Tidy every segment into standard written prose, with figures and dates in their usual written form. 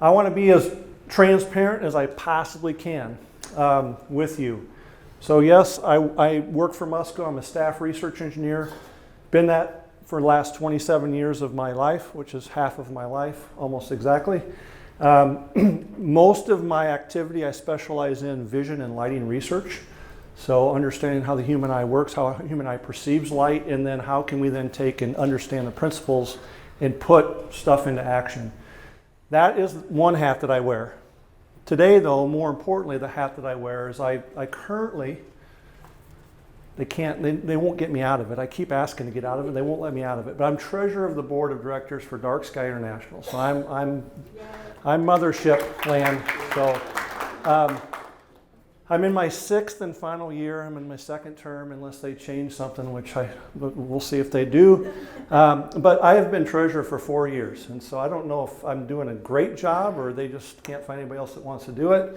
I want to be as transparent as I possibly can with you. So yes, I work for Musco. I'm a staff research engineer. Been that for the last 27 years of my life, which is half of my life, almost exactly. Most of my activity I specialize in vision and lighting research. So understanding how the human eye works, how the human eye perceives light, and then how can we then take and understand the principles and put stuff into action. That is one hat that I wear. Today though, more importantly, the hat that I wear is I currently, they won't get me out of it. I keep asking to get out of it, they won't let me out of it. But I'm treasurer of the board of directors for DarkSky International. So I'm mothership land. So I'm in my 6th and final year. I'm in my 2nd term unless they change something, which we'll see if they do. But I have been treasurer for 4 years. And so I don't know if I'm doing a great job or they just can't find anybody else that wants to do it.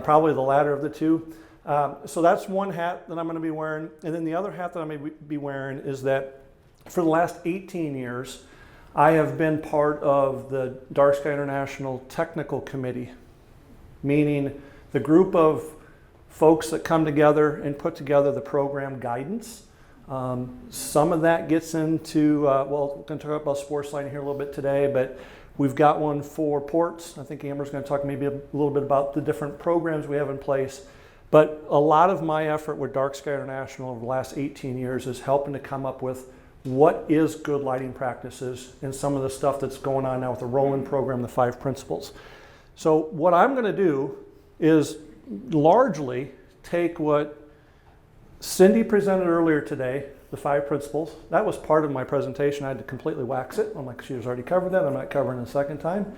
Probably the latter of the two. So that's one hat that I'm going to be wearing. And then the other hat that I may be wearing is that for the last 18 years, I have been part of the DarkSky International Technical Committee, meaning the group of folks that come together and put together the program guidance. Some of that gets into, well, we're going to talk about sports lighting here a little bit today, but we've got one for ports. I think Amber's going to talk maybe a little bit about the different programs we have in place. But a lot of my effort with DarkSky International over the last 18 years is helping to come up with what is good lighting practices and some of the stuff that's going on now with the Roland program, the 5 principles. So what I'm going to do is largely take what Cindy presented earlier today, the 5 principles. That was part of my presentation. I had to completely wax it. I'm like, she has already covered that. I'm not covering it a second time.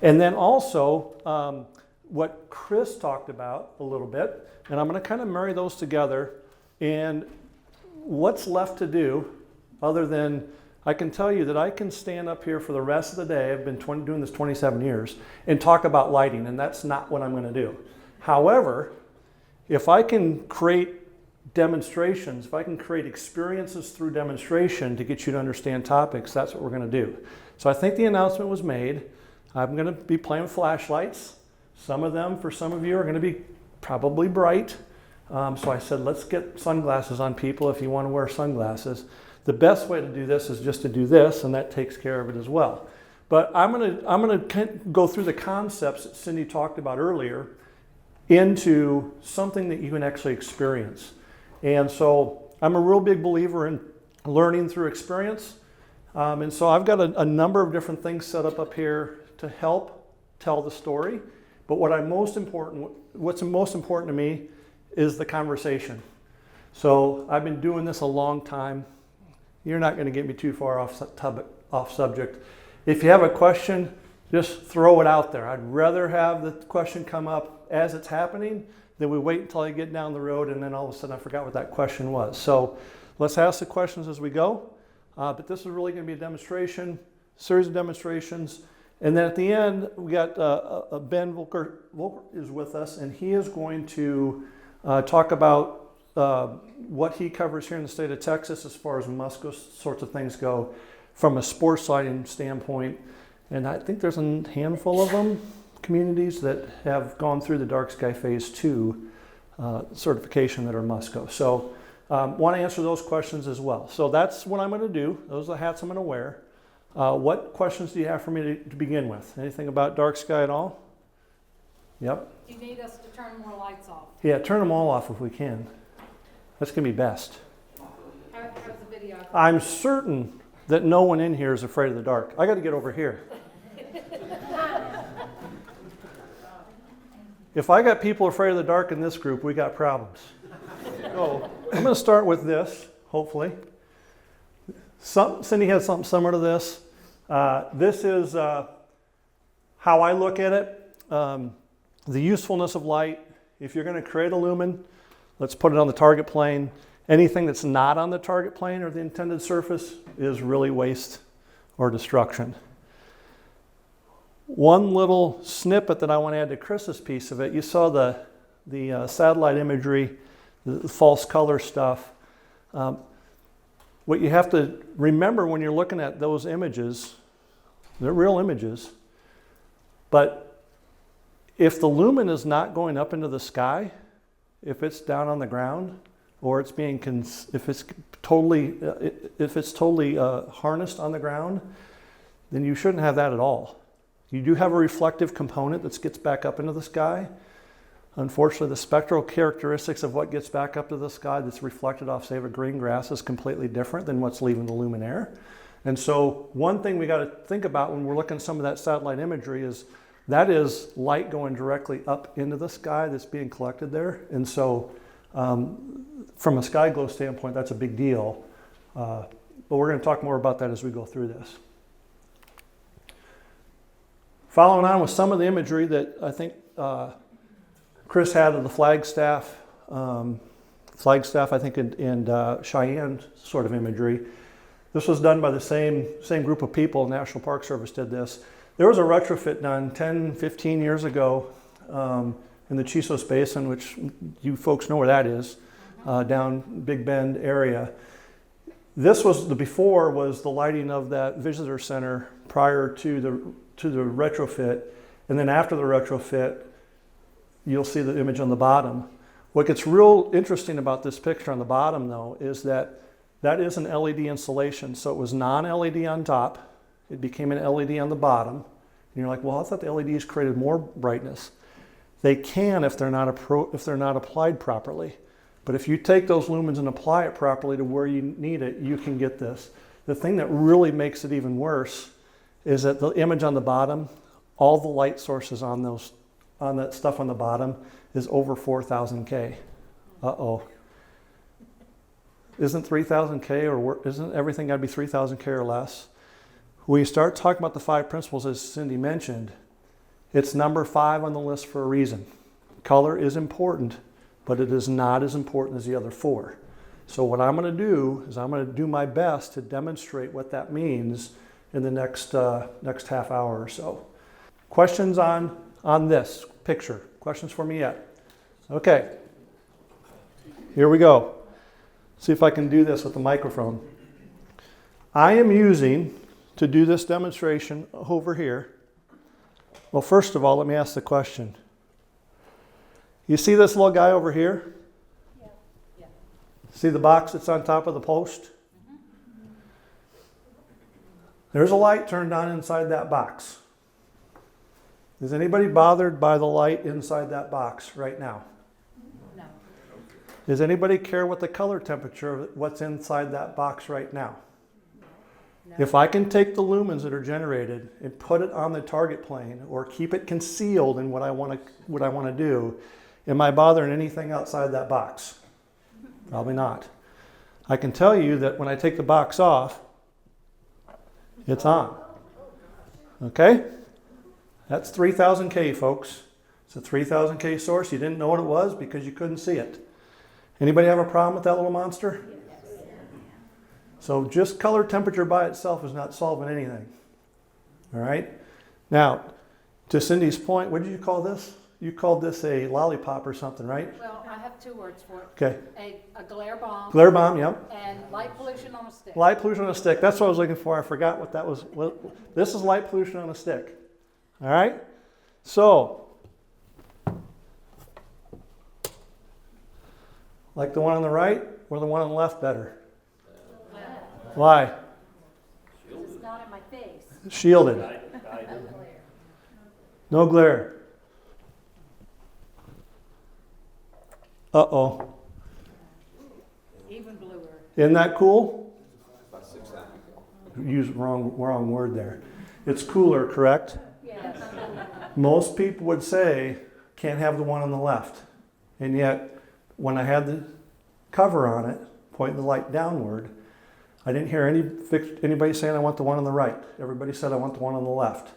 And then also what Chris talked about a little bit, and I'm going to kind of marry those together. And what's left to do other than I can tell you that I can stand up here for the rest of the day. I've been doing this 27 years and talk about lighting, and that's not what I'm going to do. However, if I can create demonstrations, if I can create experiences through demonstration to get you to understand topics, that's what we're going to do. So I think the announcement was made. I'm going to be playing with flashlights. Some of them, for some of you, are going to be probably bright. So I said, let's get sunglasses on people if you want to wear sunglasses. The best way to do this is just to do this, and that takes care of it as well. But I'm going to go through the concepts that Cindy talked about earlier into something that you can actually experience. And so I'm a real big believer in learning through experience. And so I've got a number of different things set up here to help tell the story. But what's most important to me is the conversation. So I've been doing this a long time. You're not going to get me too far off subject. If you have a question, just throw it out there. I'd rather have the question come up as it's happening than we wait until I get down the road and then all of a sudden I forgot what that question was. So let's ask the questions as we go. But this is really going to be a demonstration, series of demonstrations. And then at the end, we got Ben Voelliger is with us, and he is going to talk about what he covers here in the state of Texas as far as Musco sorts of things go from a sports lighting standpoint. And I think there's a handful of them, communities that have gone through the DarkSky Phase 2 certification that are Musco. So want to answer those questions as well. So that's what I'm going to do. Those are the hats I'm going to wear. What questions do you have for me to begin with? Anything about DarkSky at all? Yep. You need us to turn more lights off. Yeah, turn them all off if we can. That's going to be best. How's the video? I'm certain that no one in here is afraid of the dark. I got to get over here. If I got people afraid of the dark in this group, we got problems. So I'm going to start with this, hopefully. Cindy has something similar to this. This is how I look at it. The usefulness of light. If you're going to create a lumen, let's put it on the target plane. Anything that's not on the target plane or the intended surface is really waste or destruction. One little snippet that I want to add to Chris's piece of it, you saw the satellite imagery, the false color stuff. What you have to remember when you're looking at those images, they're real images, but If the lumen is not going up into the sky, if it's down on the ground, or it's being if it's totally harnessed on the ground, then you shouldn't have that at all. You do have a reflective component that gets back up into the sky. Unfortunately, the spectral characteristics of what gets back up to the sky that's reflected off, say, of a green grass is completely different than what's leaving the luminaire. And so one thing we got to think about when we're looking at some of that satellite imagery is that is light going directly up into the sky that's being collected there. And so from a sky glow standpoint, that's a big deal. But we're going to talk more about that as we go through this. Following on with some of the imagery that I think Chris had of the Flagstaff, I think, and Cheyenne sort of imagery. This was done by the same group of people. National Park Service did this. There was a retrofit done 10, 15 years ago in the Chisos Basin, which you folks know where that is, down Big Bend area. This was the before was the lighting of that visitor center prior to the retrofit, and then after the retrofit, you'll see the image on the bottom. What gets real interesting about this picture on the bottom, though, is that is an LED installation. So it was non-LED on top. It became an LED on the bottom. And you're like, well, I thought the LEDs created more brightness. They can if they're not applied properly. But if you take those lumens and apply it properly to where you need it, you can get this. The thing that really makes it even worse is that the image on the bottom, all the light sources on that stuff on the bottom is over 4,000 K. Uh-oh. Isn't 3,000 K or isn't everything got to be 3,000 K or less? When you start talking about the 5 principles, as Cindy mentioned, it's number 5 on the list for a reason. Color is important, but it is not as important as the other 4. So what I'm going to do is I'm going to do my best to demonstrate what that means in the next half hour or so. Questions on this picture? Questions for me yet? Okay. Here we go. See if I can do this with the microphone. I am using, to do this demonstration over here, well, first of all, let me ask the question. You see this little guy over here? Yeah. See the box that's on top of the post? There's a light turned on inside that box. Is anybody bothered by the light inside that box right now? No. Does anybody care what the color temperature of what's inside that box right now? No. If I can take the lumens that are generated and put it on the target plane or keep it concealed in what I want to do, am I bothering anything outside that box? Probably not. I can tell you that when I take the box off, it's on. Okay? That's 3,000 K, folks. It's a 3,000 K source. You didn't know what it was because you couldn't see it. Anybody have a problem with that little monster? So just color temperature by itself is not solving anything. All right? Now, to Cindy's point, what did you call this? You called this a lollipop or something, right? Well, I have 2 words for it. Okay. A glare bomb. Glare bomb, yep. And light pollution on a stick. Light pollution on a stick. That's what I was looking for. I forgot what that was. This is light pollution on a stick. All right? So, like the one on the right or the one on the left better? Why? It's not in my face. Shielded. No glare. Uh-oh. Even bluer. Isn't that cool? Use wrong word there. It's cooler, correct? Yes. Most people would say, can't have the one on the left. And yet, when I had the cover on it, pointing the light downward, I didn't hear anybody saying I want the one on the right. Everybody said I want the one on the left.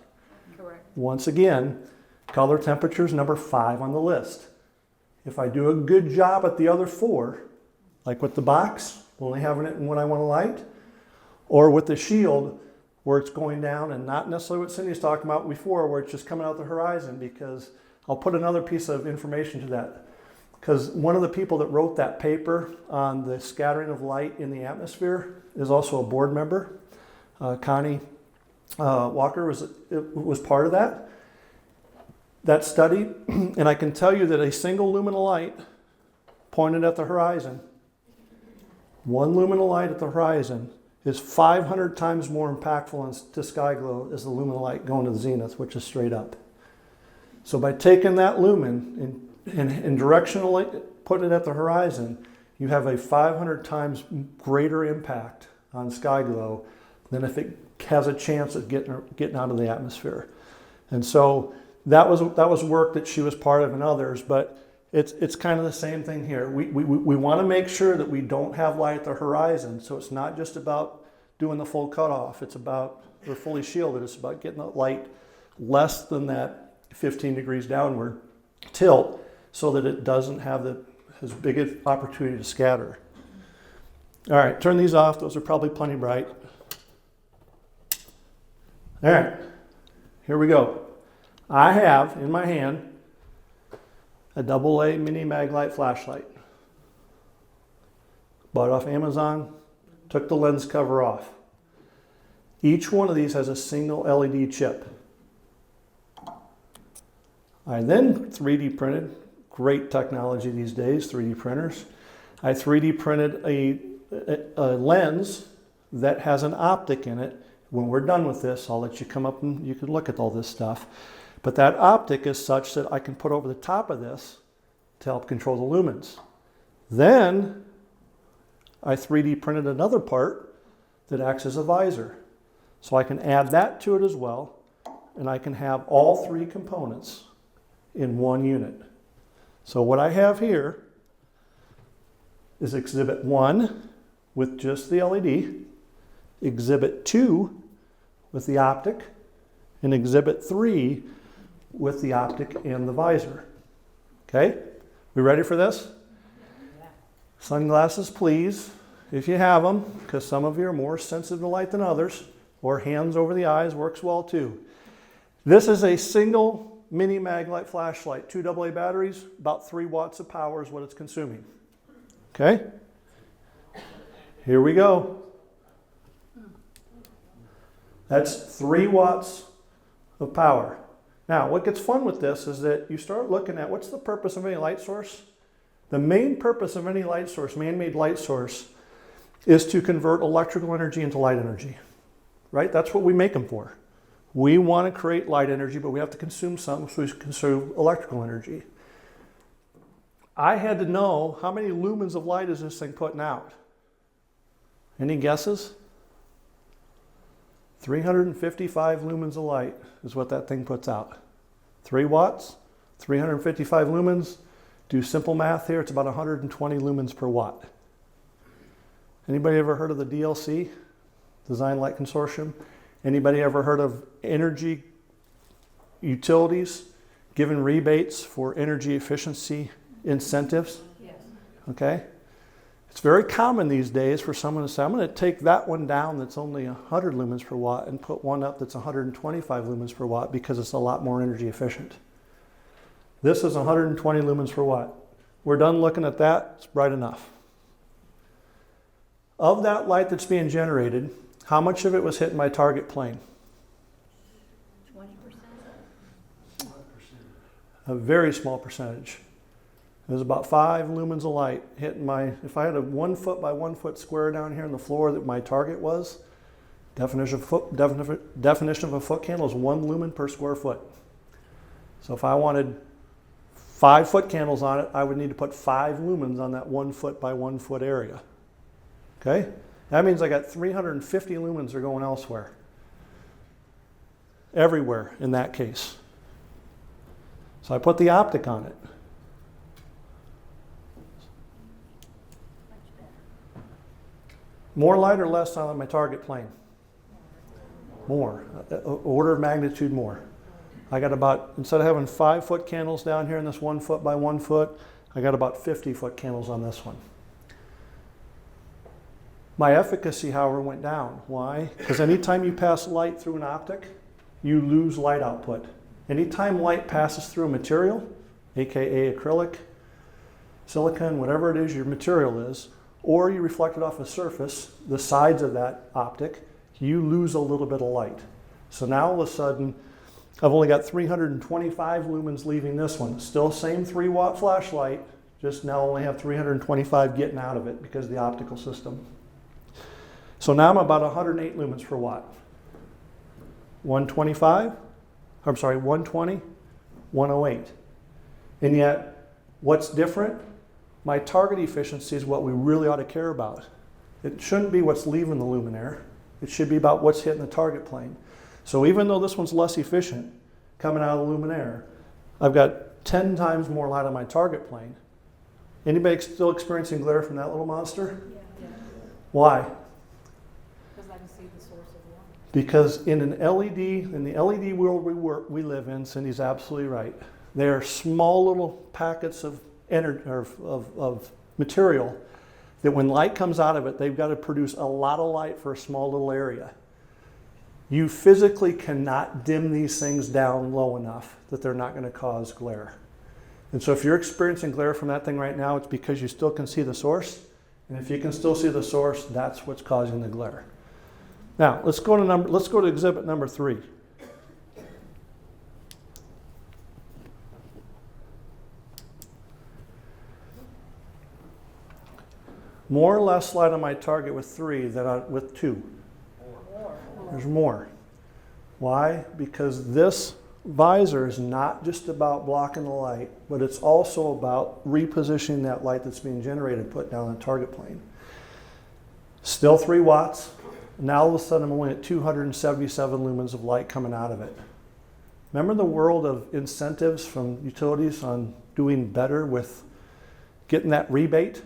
Correct. Once again, color temperature is number 5 on the list. If I do a good job at the other 4, like with the box, only having it in what I want to light, or with the shield, where it's going down and not necessarily what Cindy's talking about before, where it's just coming out the horizon, because I'll put another piece of information to that. Because one of the people that wrote that paper on the scattering of light in the atmosphere is also a board member. Connie Walker was part of that. that study, and I can tell you that a single lumen of light pointed at the horizon, one lumen of light at the horizon is 500 times more impactful to sky glow as the lumen of light going to the zenith, which is straight up. So by taking that lumen and directionally putting it at the horizon, you have a 500 times greater impact on sky glow than if it has a chance of getting out of the atmosphere. And so that was work that she was part of and others, but it's kind of the same thing here. We want to make sure that we don't have light at the horizon, so it's not just about doing the full cutoff. It's about, we're fully shielded. It's about getting the light less than that 15 degrees downward tilt so that it doesn't have as big an opportunity to scatter. All right, turn these off. Those are probably plenty bright. All right, here we go. I have in my hand a AA mini maglite flashlight. Bought it off Amazon, took the lens cover off. Each one of these has a single LED chip. I then 3D printed, great technology these days, 3D printers. I 3D printed a lens that has an optic in it. When we're done with this, I'll let you come up and you can look at all this stuff. But that optic is such that I can put over the top of this to help control the lumens. Then I 3D printed another part that acts as a visor. So I can add that to it as well, and I can have all three components in one unit. So what I have here is exhibit 1 with just the LED, exhibit 2 with the optic, and exhibit 3 with the optic and the visor. Okay, we ready for this? Sunglasses, please, if you have them, because some of you are more sensitive to light than others, or hands over the eyes works well too. This is a single mini maglite flashlight, 2 AA batteries, about 3 watts of power is what it's consuming. Okay, here we go. That's 3 watts of power. Now, what gets fun with this is that you start looking at what's the purpose of any light source. The main purpose of any light source, man-made light source, is to convert electrical energy into light energy, right? That's what we make them for. We want to create light energy, but we have to consume something, so we consume electrical energy. I had to know how many lumens of light is this thing putting out. Any guesses? 355 lumens of light is what that thing puts out. 3 watts, 355 lumens. Do simple math here, it's about 120 lumens per watt. Anybody ever heard of the DLC, Design Light Consortium? Anybody ever heard of energy utilities giving rebates for energy efficiency incentives? Yes. Okay. It's very common these days for someone to say, I'm going to take that one down that's only 100 lumens per watt and put one up that's 125 lumens per watt because it's a lot more energy efficient. This is 120 lumens per watt. We're done looking at that. It's bright enough. Of that light that's being generated, how much of it was hitting my target plane? 20%? A very small percentage. It was about 5 lumens of light hitting my, if I had a 1 foot by 1 foot square down here on the floor that my target was, definition of a foot candle is 1 lumen per square foot. So if I wanted 5 foot candles on it, I would need to put 5 lumens on that 1 foot by 1 foot area. Okay? That means I got 350 lumens are going elsewhere. Everywhere in that case. So I put the optic on it. More light or less on my target plane? More. Order of magnitude more. I got about, instead of having 5 foot candles down here in this 1 foot by 1 foot, I got about 50 foot candles on this one. My efficacy, however, went down. Why? Because anytime you pass light through an optic, you lose light output. Anytime light passes through a material, aka acrylic, silicon, whatever it is your material is, or you reflect it off a surface, the sides of that optic, you lose a little bit of light. So now all of a sudden, I've only got 325 lumens leaving this one. Still same 3-watt flashlight, just now only have 325 getting out of it because of the optical system. So now I'm about 108 lumens per watt. 120, 108. And yet, what's different? My target efficiency is what we really ought to care about. It shouldn't be what's leaving the luminaire. It should be about what's hitting the target plane. So even though this one's less efficient coming out of the luminaire, I've got 10 times more light on my target plane. Anybody still experiencing glare from that little monster? Yeah. Why? Because I can see the source of the light. Because in the LED world we live in, Cindy's absolutely right. They are small little packets of energy of material that when light comes out of it, they've got to produce a lot of light for a small little area. You physically cannot dim these things down low enough that they're not going to cause glare. And so if you're experiencing glare from that thing right now, it's because you still can see the source. And if you can still see the source, that's what's causing the glare. Now, let's go to exhibit number 3. More or less light on my target with 3 than with 2. There's more. Why? Because this visor is not just about blocking the light, but it's also about repositioning that light that's being generated, put down the target plane. Still 3 watts. Now all of a sudden I'm only at 277 lumens of light coming out of it. Remember the world of incentives from utilities on doing better with getting that rebate?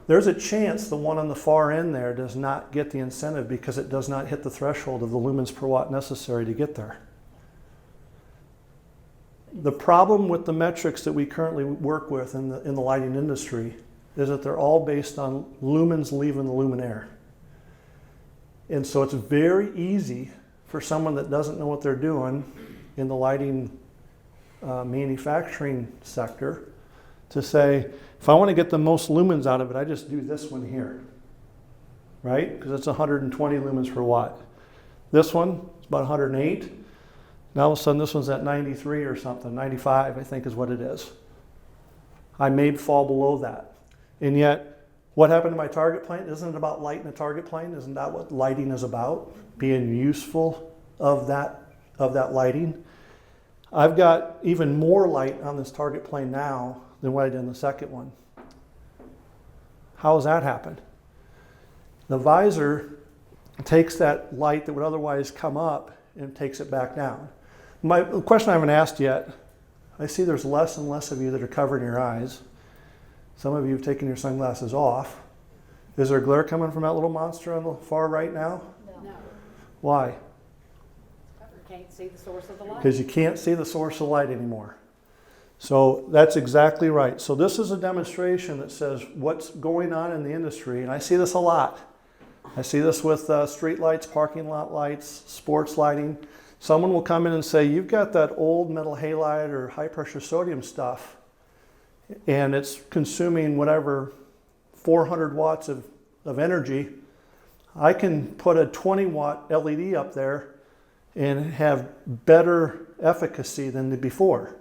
There's a chance the one on the far end there does not get the incentive because it does not hit the threshold of the lumens per watt necessary to get there. The problem with the metrics that we currently work with in the lighting industry is that they're all based on lumens leaving the luminaire. And so it's very easy for someone that doesn't know what they're doing in the lighting manufacturing sector to say, if I want to get the most lumens out of it, I just do this one here, right? Because it's 120 lumens per watt. This one is about 108. Now all of a sudden this one's at 93 or something, 95 I think is what it is. I may fall below that. And yet, what happened to my target plane? Isn't it about light in a target plane? Isn't that what lighting is about? Being useful of that lighting. I've got even more light on this target plane now than what I did in the second one. How has that happened? The visor takes that light that would otherwise come up and takes it back down. The question I haven't asked yet, I see there's less and less of you that are covering your eyes. Some of you have taken your sunglasses off. Is there glare coming from that little monster on the far right now? No. Why? You can't see the source of the light. Because you can't see the source of light anymore. So that's exactly right. So this is a demonstration that says what's going on in the industry, and I see this a lot. I see this with street lights, parking lot lights, sports lighting. Someone will come in and say, you've got that old metal halide or high pressure sodium stuff, and it's consuming whatever 400 watts of energy. I can put a 20 watt LED up there and have better efficacy than the before.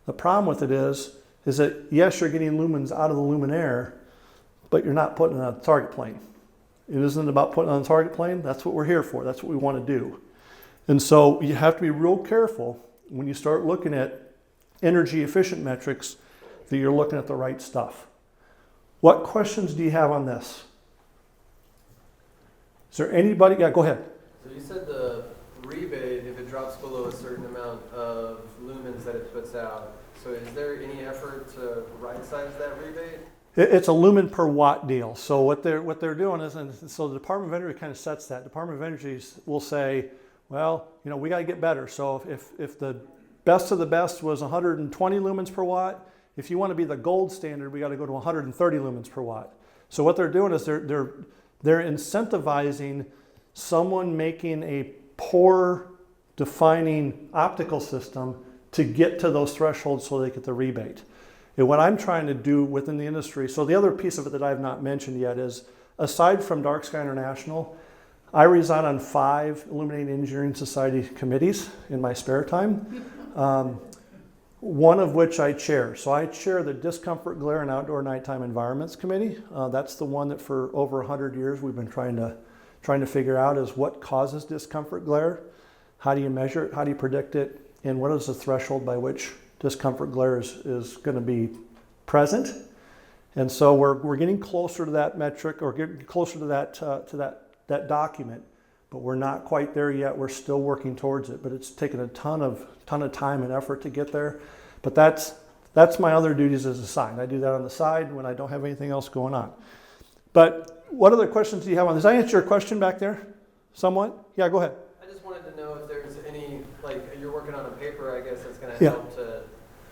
The problem with it is that yes, you're getting lumens out of the luminaire, but you're not putting it on the target plane. It isn't about putting it on the target plane. That's what we're here for. That's what we want to do. And so you have to be real careful when you start looking at energy efficient metrics that you're looking at the right stuff. What questions do you have on this? Is there anybody? Yeah, go ahead. So you said the rebate, if it drops below a certain amount of lumens that it puts out, so is there any effort to right-size that rebate? It's a lumen per watt deal. So what they're doing is, and so the Department of Energy kind of sets that. Department of Energy will say, well, we got to get better. So if the best of the best was 120 lumens per watt, if you want to be the gold standard, we got to go to 130 lumens per watt. So what they're doing is they're incentivizing someone making a poor defining optical system to get to those thresholds so they get the rebate. And what I'm trying to do within the industry, so the other piece of it that I have not mentioned yet is, aside from DarkSky International, I reside on 5 Illuminating Engineering Society committees in my spare time, one of which I chair. So I chair the Discomfort, Glare, and Outdoor Nighttime Environments Committee. That's the one that for over 100 years we've been trying to figure out is what causes discomfort glare, how do you measure it, how do you predict it, and what is the threshold by which discomfort glare is going to be present. And so we're getting closer to that metric, or getting closer to that document, but we're not quite there yet. We're still working towards it, but it's taken a ton of time and effort to get there. But that's my other duties as a side. I do that on the side when I don't have anything else going on. But what other questions do you have on this? Did I answer your question back there somewhat? Yeah, go ahead. I just wanted to know if there's any, like, you're working on a paper, I guess, that's going to Yeah. help to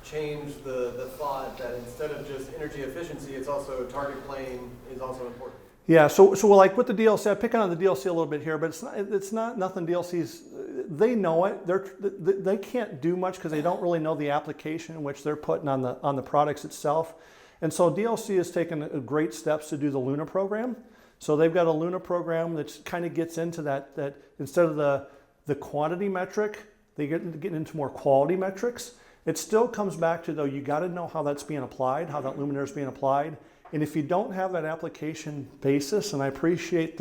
change the thought that instead of just energy efficiency, it's also target playing is also important. Yeah, so like with the DLC, I'm picking on the DLC a little bit here, but it's not nothing DLCs, they know it. They can't do much because they don't really know the application in which they're putting on the products itself. And so DLC has taken great steps to do the Luna program. So they've got a Luna program that kind of gets into that instead of the quantity metric, they get into more quality metrics. It still comes back to, though, you got to know how that's being applied, how that luminaire is being applied. And if you don't have that application basis, and I appreciate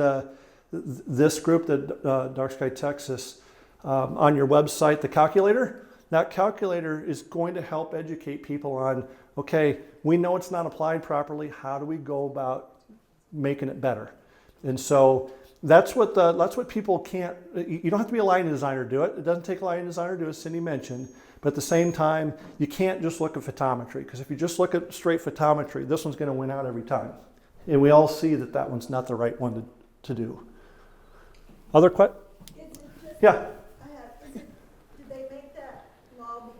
this group, the DarkSky Texas, on your website, the calculator, that calculator is going to help educate people on, okay, we know it's not applied properly. How do we go about making it better? And so that's what people can't, you don't have to be a lighting designer to do it. It doesn't take a lighting designer to do it, as Cindy mentioned. But at the same time, you can't just look at photometry, because if you just look at straight photometry, this one's going to win out every time. And we all see that one's not the right one to do. Other questions? Yeah. Did they make that law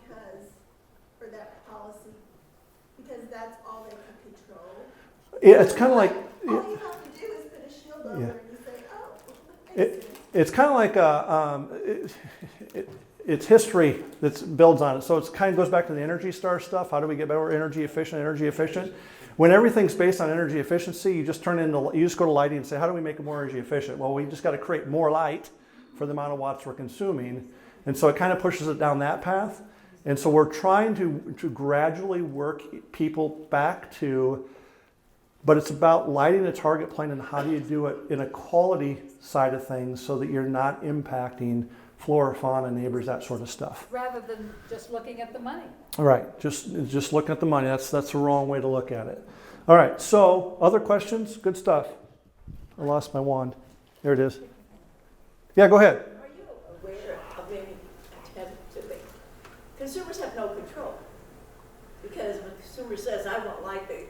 for that policy, because that's all they can control? Yeah, it's kind of like... All you have to do is put a shield over Yeah. and you say, oh. It's kind of like it's history that builds on it. So it kind of goes back to the Energy Star stuff. How do we get better energy efficient? When everything's based on energy efficiency, you just go to lighting and say, how do we make it more energy efficient? Well, we just got to create more light for the amount of watts we're consuming. And so it kind of pushes it down that path. And so we're trying to gradually work people back to, but it's about lighting a target plane, and how do you do it in a quality side of things so that you're not impacting flora, fauna, neighbors, that sort of stuff. Rather than just looking at the money. All right, just looking at the money, that's the wrong way to look at it. All right, so other questions? Good stuff. I lost my wand. There it is. Yeah, go ahead. Are you aware of any attempt to make, consumers have no control, because when a consumer says, I want light, that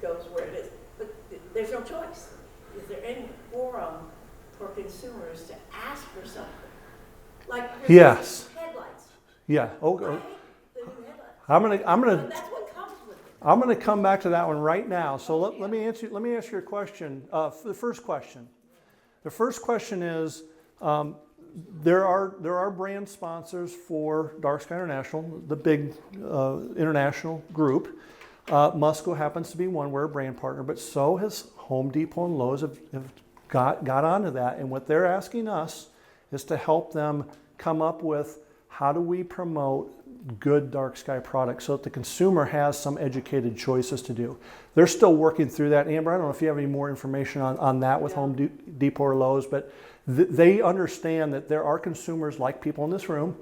goes where it is, but there's no choice. Is there any forum for consumers to ask for something? Like, Yes. headlights. Yeah. I Okay. hate the new headlights. I'm gonna. But that's what comes with it. I'm going to come back to that one right now. So let me answer your question. The first question. The first question is, there are brand sponsors for DarkSky International, the big international group. Musco happens to be one. We're a brand partner, but so has Home Depot and Lowe's have got onto that. And what they're asking us is to help them come up with, how do we promote good dark sky products so that the consumer has some educated choices to do. They're still working through that. Amber, I don't know if you have any more information on that with Home Depot or Lowe's, but they understand that there are consumers like people in this room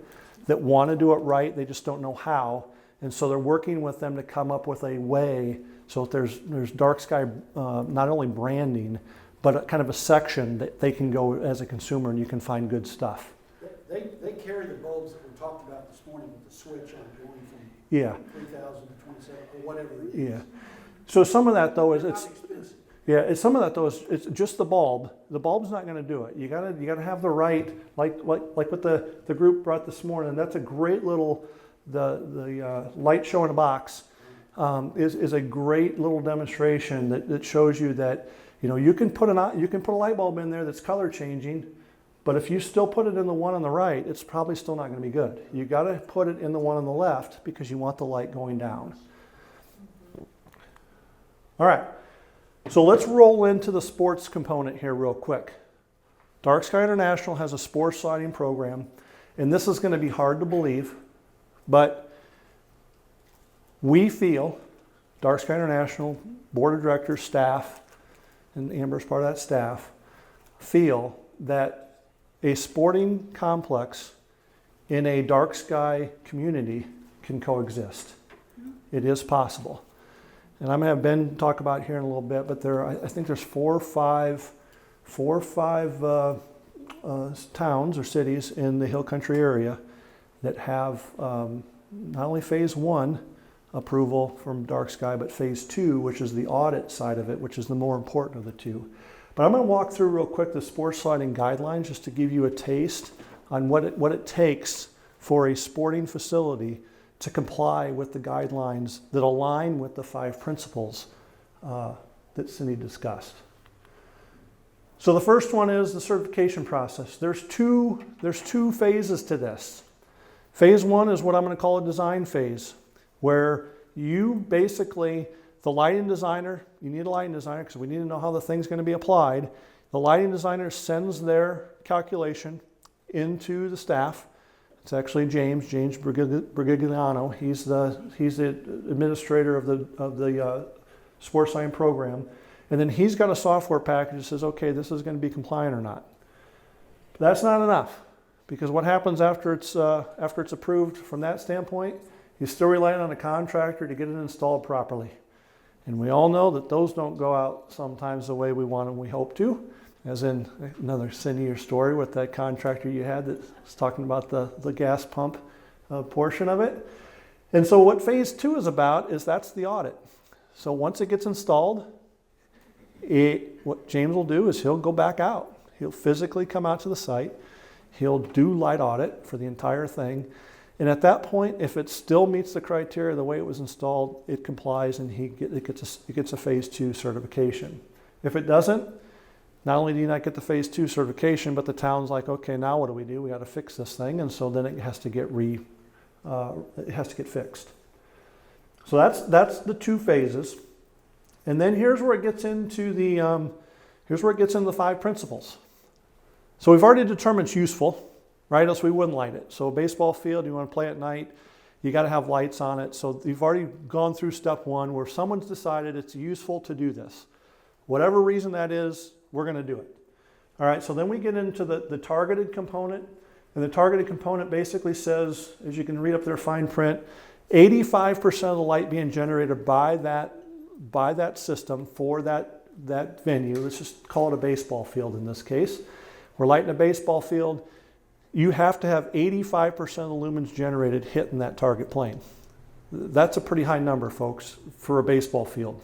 that want to do it right, they just don't know how. And so they're working with them to come up with a way so that there's dark sky, not only branding, but a kind of a section that they can go as a consumer and you can find good stuff. They carry the bulbs that we talked about this morning with the switch on going from Yeah. 3,000 to 27 or whatever it is. Yeah. So some of that though is They're it's not expensive. some of that though is it's just the bulb. The bulb's not going to do it. You gotta have the right, like what the group brought this morning. That's a great little the light show in a box is a great little demonstration that shows you that you can put a light bulb in there that's color changing. But if you still put it in the one on the right, it's probably still not going to be good. You got to put it in the one on the left because you want the light going down. All right, so let's roll into the sports component here real quick. DarkSky International has a sports lighting program, and this is going to be hard to believe, but we feel, DarkSky International, board of directors, staff, and Amber's part of that staff, feel that a sporting complex in a dark sky community can coexist. It is possible. And I'm going to have Ben talk about it here in a little bit, but I think there's four or five towns or cities in the Hill Country area that have not only phase 1 approval from DarkSky, but phase 2, which is the audit side of it, which is the more important of the two. But I'm going to walk through real quick the sports lighting guidelines just to give you a taste on what it takes for a sporting facility to comply with the guidelines that align with the 5 principles that Cindy discussed. So the first one is the certification process. There's two phases to this. Phase 1 is what I'm going to call a design phase, where you basically, the lighting designer, you need a lighting designer because we need to know how the thing's going to be applied. The lighting designer sends their calculation into the staff. It's actually James Brigigliano. He's the administrator of the sports lighting program. And then he's got a software package that says, okay, this is going to be compliant or not. But that's not enough, because what happens after it's approved from that standpoint, you're still relying on a contractor to get it installed properly. And we all know that those don't go out sometimes the way we want and we hope to, as in another Cindy story with that contractor you had that was talking about the gas pump portion of it. And so what phase 2 is about is that's the audit. So once it gets installed, what James will do is he'll go back out. He'll physically come out to the site. He'll do light audit for the entire thing. And at that point, if it still meets the criteria the way it was installed, it complies and it gets a phase 2 certification. If it doesn't, not only do you not get the phase 2 certification, but the town's like, okay, now what do? We got to fix this thing, and so then it has to get fixed. So that's the 2 phases. And then here's where it gets into the 5 principles. So we've already determined it's useful, right? Else we wouldn't light it. So a baseball field, you want to play at night, you got to have lights on it. So you've already gone through step 1 where someone's decided it's useful to do this. Whatever reason that is, we're going to do it. All right, so then we get into the targeted component. And the targeted component basically says, as you can read up there fine print, 85% of the light being generated by that system for that venue. Let's just call it a baseball field in this case. We're lighting a baseball field. You have to have 85% of the lumens generated hitting that target plane. That's a pretty high number, folks, for a baseball field.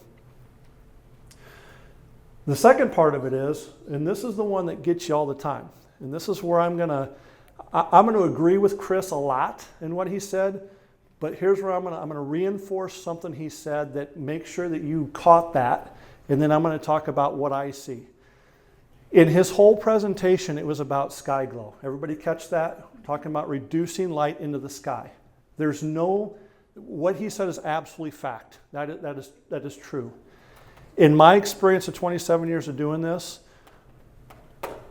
The second part of it is, and this is the one that gets you all the time, and this is where I'm going to agree with Chris a lot in what he said, but here's where I'm going to reinforce something he said that makes sure that you caught that, and then I'm going to talk about what I see. In his whole presentation, it was about sky glow. Everybody catch that? Talking about reducing light into the sky. What he said is absolutely fact. That is true. In my experience of 27 years of doing this,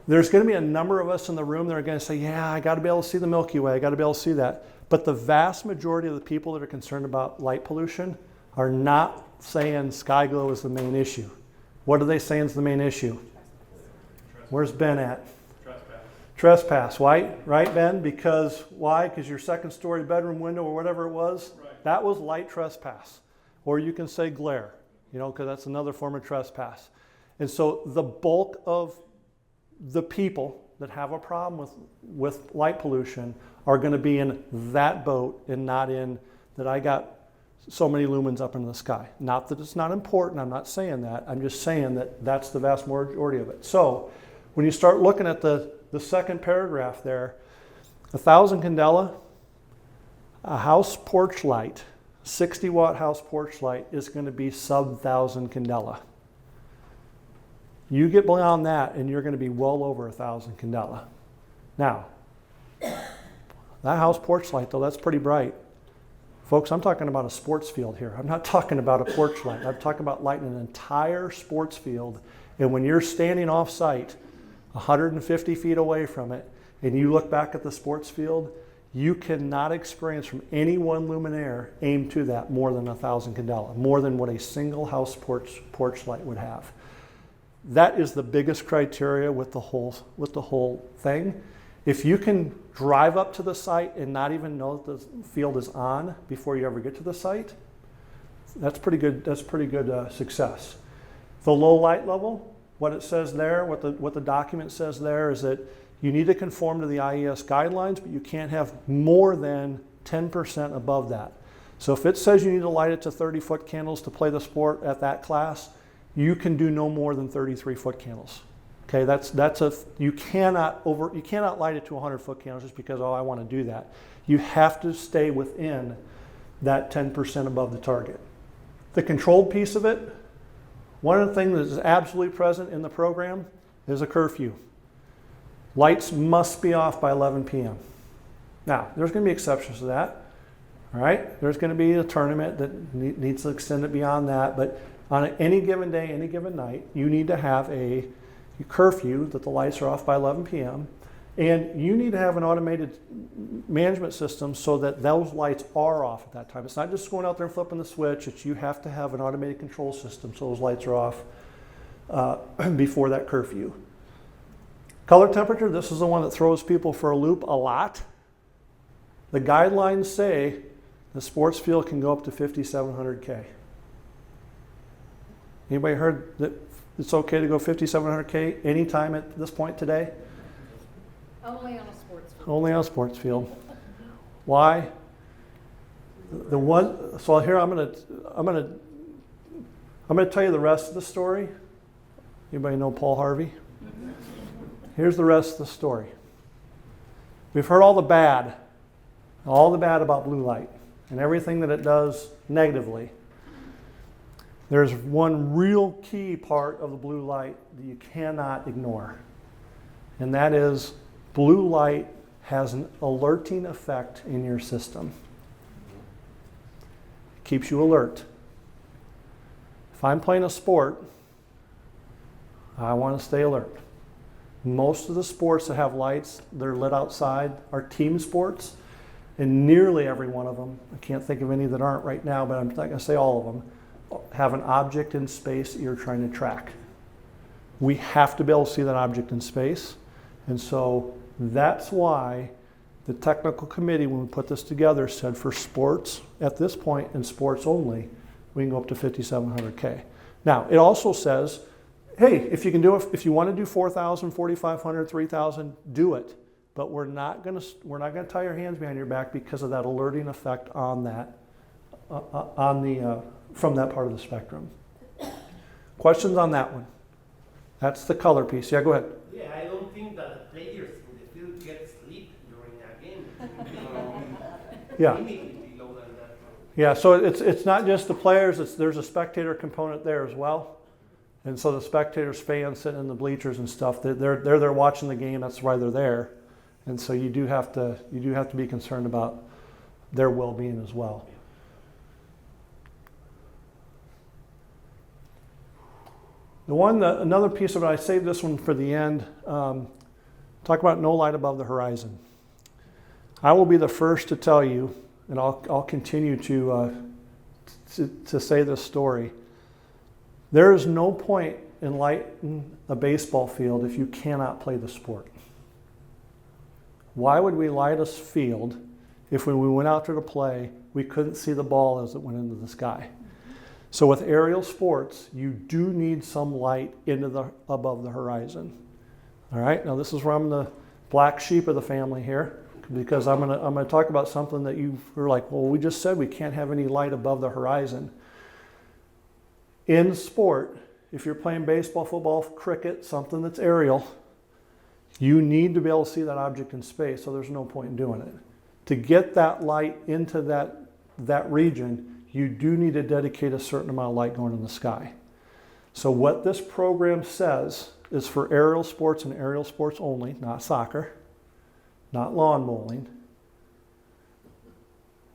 there's going to be a number of us in the room that are going to say, yeah, I got to be able to see the Milky Way. I got to be able to see that. But the vast majority of the people that are concerned about light pollution are not saying sky glow is the main issue. What are they saying is the main issue? Where's Ben at? Trespass, right, Ben? Because why? Because your second story bedroom window or whatever it was, that was light trespass. Or you can say glare, because that's another form of trespass. And so the bulk of the people that have a problem with light pollution are going to be in that boat and not in that I got so many lumens up in the sky. Not that it's not important, I'm not saying that. I'm just saying that that's the vast majority of it. So when you start looking at the second paragraph there, 1,000 candela, a house porch light, 60-watt house porch light is going to be sub 1,000 candela. You get beyond that and you're going to be well over 1,000 candela. Now, that house porch light though, that's pretty bright. Folks, I'm talking about a sports field here. I'm not talking about a porch light. I'm talking about lighting an entire sports field. And when you're standing off site, 150 feet away from it, and you look back at the sports field, you cannot experience from any one luminaire aimed to that more than 1,000 candela, more than what a single house porch light would have. That is the biggest criteria with the whole thing. If you can drive up to the site and not even know that the field is on before you ever get to the site, that's pretty good. That's pretty good success. The low light level, what it says there, what the document says there is that you need to conform to the IES guidelines, but you can't have more than 10% above that. So if it says you need to light it to 30-foot candles to play the sport at that class, you can do no more than 33-foot candles. Okay, you cannot light it to 100-foot candles just because, oh, I want to do that. You have to stay within that 10% above the target. The controlled piece of it, one of the things that is absolutely present in the program is a curfew. Lights must be off by 11 p.m. Now, there's going to be exceptions to that. All right, there's going to be a tournament that needs to extend it beyond that, but on any given day, any given night, you need to have a curfew that the lights are off by 11 p.m. And you need to have an automated management system so that those lights are off at that time. It's not just going out there and flipping the switch. It's you have to have an automated control system so those lights are off before that curfew. Color temperature, this is the one that throws people for a loop a lot. The guidelines say the sports field can go up to 5,700 K. Anybody heard that it's okay to go 5,700 K anytime at this point today? Only on a sports field. Only on a sports field. Why? So here I'm gonna tell you the rest of the story. Anybody know Paul Harvey? Here's the rest of the story. We've heard all the bad about blue light and everything that it does negatively. There's one real key part of the blue light that you cannot ignore, and that is blue light has an alerting effect in your system. It keeps you alert. If I'm playing a sport, I want to stay alert. Most of the sports that have lights that are lit outside are team sports, and nearly every one of them, I can't think of any that aren't right now, but I'm not going to say all of them, have an object in space that you're trying to track. We have to be able to see that object in space, and so that's why the technical committee, when we put this together, said for sports at this point and sports only, we can go up to 5,700 K. Now, it also says, hey, if you can do it, if you want to do 4,000, 4,500, 3,000, do it. But we're not going to tie your hands behind your back because of that alerting effect on that, from that part of the spectrum. Questions on that one? That's the color piece. Yeah, go ahead. Yeah, I don't think that the players in the field get sleep during a game. Yeah. Immediately below that. Yeah, so it's not just the players, there's a spectator component there as well. And so the spectators, fans sitting in the bleachers and stuff, they're there watching the game, that's why they're there. And so you do have to be concerned about their well-being as well. Another piece of it, I saved this one for the end, talk about no light above the horizon. I will be the first to tell you, and I'll continue to say this story. There is no point in lighting a baseball field if you cannot play the sport. Why would we light a field if when we went out there to play, we couldn't see the ball as it went into the sky? So with aerial sports, you do need some light above the horizon. All right, now this is where I'm the black sheep of the family here, because I'm gonna talk about something that you were like, well, we just said we can't have any light above the horizon. In sport, if you're playing baseball, football, cricket, something that's aerial, you need to be able to see that object in space, so there's no point in doing it. To get that light into that region, you do need to dedicate a certain amount of light going in the sky. So what this program says is for aerial sports and aerial sports only, not soccer, not lawn bowling,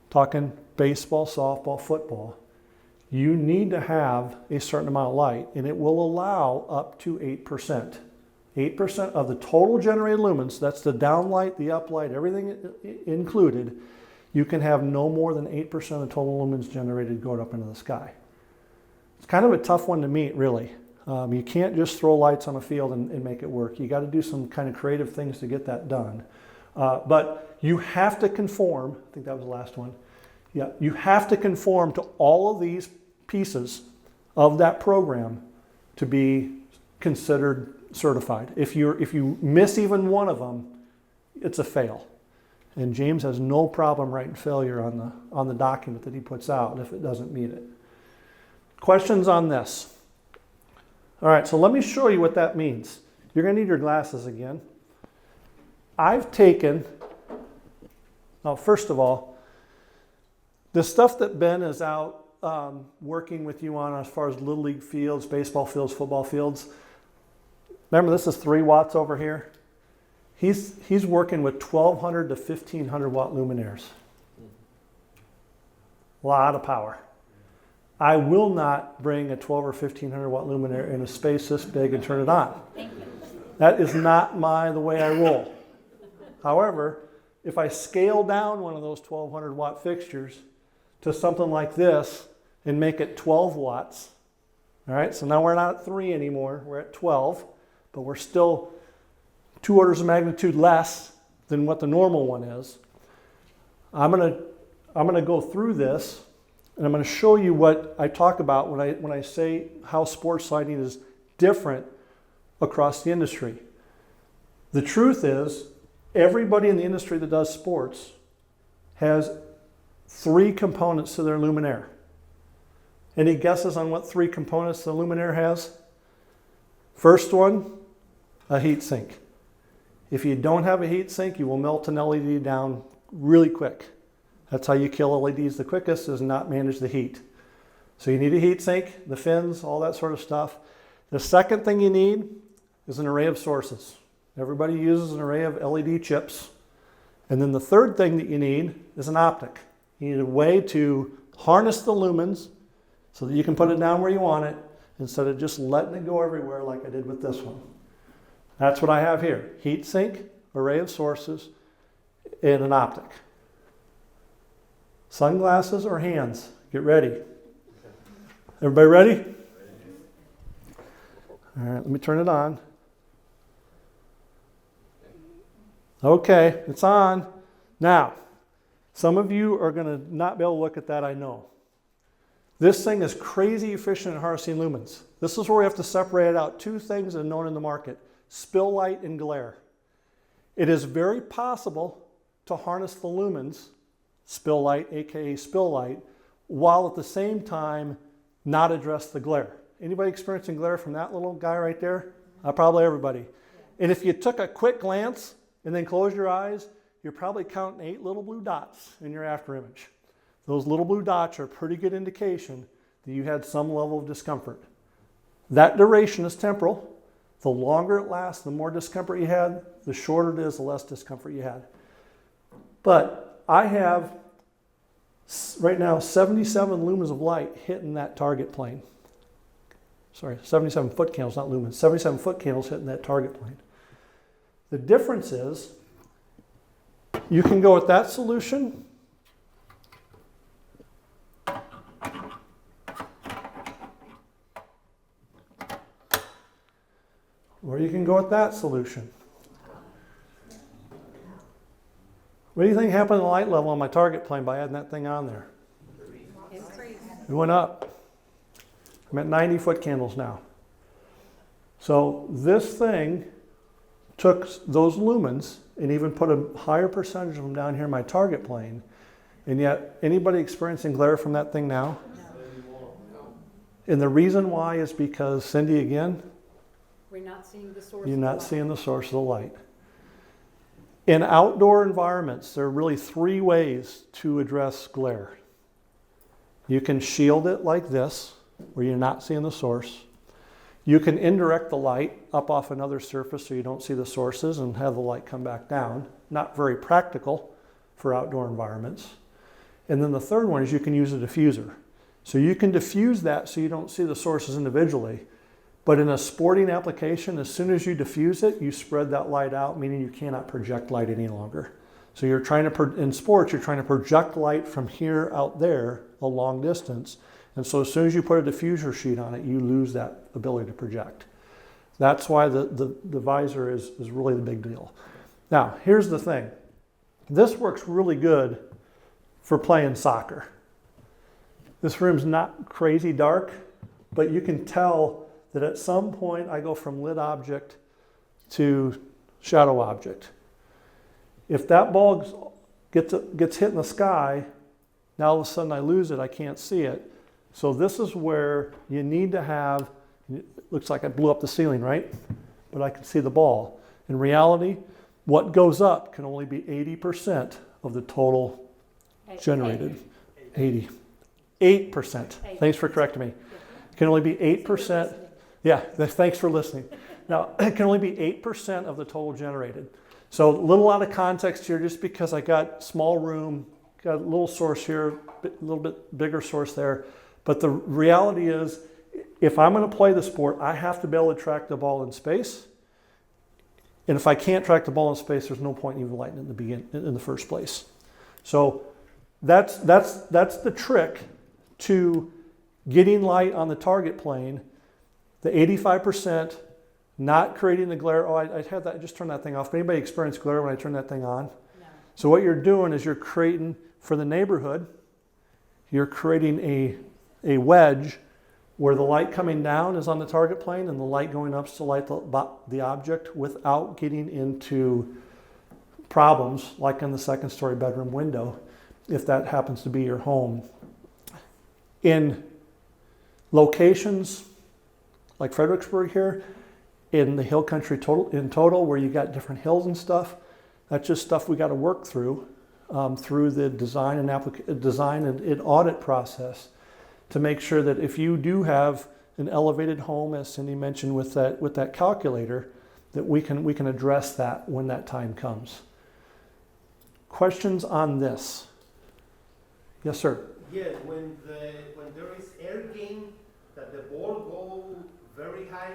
talking baseball, softball, football, you need to have a certain amount of light, and it will allow up to 8%. 8% of the total generated lumens, that's the downlight, the uplight, everything included, you can have no more than 8% of the total lumens generated going up into the sky. It's kind of a tough one to meet, really. You can't just throw lights on a field and make it work. You got to do some kind of creative things to get that done. But you have to conform, I think that was the last one. Yeah, you have to conform to all of these pieces of that program to be considered certified. If you miss even one of them, it's a fail. And James has no problem writing failure on the document that he puts out if it doesn't meet it. Questions on this? All right, so let me show you what that means. You're going to need your glasses again. I've taken, first of all, the stuff that Ben is out working with you on as far as Little League fields, baseball fields, football fields. Remember, this is 3 watts over here. He's working with 1,200 to 1,500 watt luminaires. A lot of power. I will not bring a 12 or 1,500 watt luminaire in a space this big and turn it on. That is not the way I roll. However, if I scale down one of those 1,200 watt fixtures to something like this and make it 12 watts, all right, so now we're not at 3 anymore, we're at 12, but we're still 2 orders of magnitude less than what the normal one is. I'm gonna go through this, and I'm going to show you what I talk about when I say how sports lighting is different across the industry. The truth is, everybody in the industry that does sports has 3 components to their luminaire. Any guesses on what 3 components the luminaire has? First one, a heat sink. If you don't have a heat sink, you will melt an LED down really quick. That's how you kill LEDs the quickest, is not manage the heat. So you need a heat sink, the fins, all that sort of stuff. The second thing you need is an array of sources. Everybody uses an array of LED chips. And then the third thing that you need is an optic. You need a way to harness the lumens so that you can put it down where you want it instead of just letting it go everywhere like I did with this one. That's what I have here. Heat sink, array of sources, and an optic. Sunglasses or hands? Get ready. Everybody ready? All right, let me turn it on. Okay, it's on. Now, some of you are going to not be able to look at that, I know. This thing is crazy efficient at harnessing lumens. This is where we have to separate out 2 things that are known in the market: spill light and glare. It is very possible to harness the lumens, spill light, aka spill light, while at the same time not address the glare. Anybody experiencing glare from that little guy right there? Probably everybody. And if you took a quick glance and then closed your eyes, you're probably counting 8 little blue dots in your after image. Those little blue dots are a pretty good indication that you had some level of discomfort. That duration is temporal. The longer it lasts, the more discomfort you had. The shorter it is, the less discomfort you had. But I have right now 77 lumens of light hitting that target plane. Sorry, 77 foot candles, not lumens. 77 foot candles hitting that target plane. The difference is you can go with that solution or you can go with that solution. What do you think happened to the light level on my target plane by adding that thing on there? Increase. It went up. I'm at 90 foot candles now. So this thing took those lumens and even put a higher percentage of them down here in my target plane. And yet, anybody experiencing glare from that thing now? No. And the reason why is because, Cindy, again, We're not seeing the source. you're of not light. seeing the source of the light. In outdoor environments, there are really 3 ways to address glare. You can shield it like this, where you're not seeing the source. You can indirect the light up off another surface so you don't see the sources and have the light come back down. Not very practical for outdoor environments. And then the third one is you can use a diffuser. So you can diffuse that so you don't see the sources individually, But in a sporting application, as soon as you diffuse it, you spread that light out, meaning you cannot project light any longer. So you're trying to, in sports, you're trying to project light from here out there a long distance. And so as soon as you put a diffuser sheet on it, you lose that ability to project. That's why the visor is really the big deal. Now, here's the thing. This works really good for playing soccer. This room's not crazy dark, but you can tell that at some point I go from lit object to shadow object. If that ball gets hit in the sky, now all of a sudden I lose it, I can't see it. So this is where you need to have, it looks like I blew up the ceiling, right? But I can see the ball. In reality, what goes up can only be 80% of the total generated. 80. 8%. Thanks for correcting me. It can only be 8%. Yeah, thanks for listening. Now, it can only be 8% of the total generated. So a little out of context here, just because I got small room, got a little source here, a little bit bigger source there. But the reality is, if I'm going to play the sport, I have to be able to track the ball in space. And if I can't track the ball in space, there's no point in even lighting it in the first place. So that's the trick to getting light on the target plane. The 85%, not creating the glare. Oh, I had that. I just turned that thing off. Anybody experience glare when I turn that thing on? No. So what you're doing is you're creating for the neighborhood. You're creating a wedge where the light coming down is on the target plane and the light going up is to light the object without getting into problems like in the second story bedroom window, if that happens to be your home. In locations like Fredericksburg here, in the hill country in total, where you got different hills and stuff, that's just stuff we got to work through the design and audit process to make sure that if you do have an elevated home, as Cindy mentioned with that calculator, that we can address that when that time comes. Questions on this? Yes, sir. Yes, when there is air gain, that the ball go very high,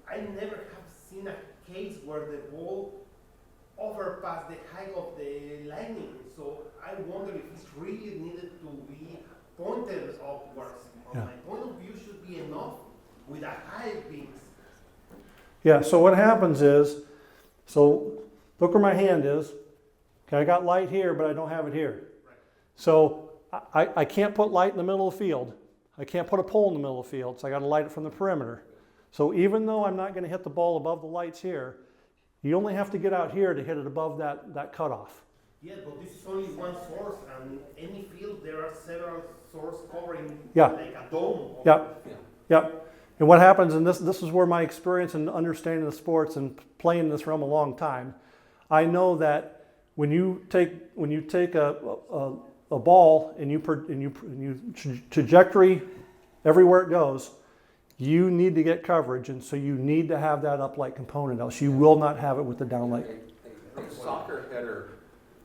I never have seen a case where the ball overpassed the height of the lightning. So I wonder if it's really needed to be pointed upwards. Yeah. My point of view should be enough with a high beams. Yeah, so what happens is, so look where my hand is. Okay, I got light here, but I don't have it here. Right. So I can't put light in the middle of the field. I can't put a pole in the middle of the field, so I got to light it from the perimeter. So even though I'm not going to hit the ball above the lights here, you only have to get out here to hit it above that cutoff. Yeah, but this is only one source, and any field there are several sources covering Yeah. like a dome. Yep. Yep. And what happens, and this is where my experience and understanding the sports and playing in this realm a long time, I know that when you take a ball and you trajectory everywhere it goes, you need to get coverage, and so you need to have that uplight component, else you will not have it with the downlight. A soccer header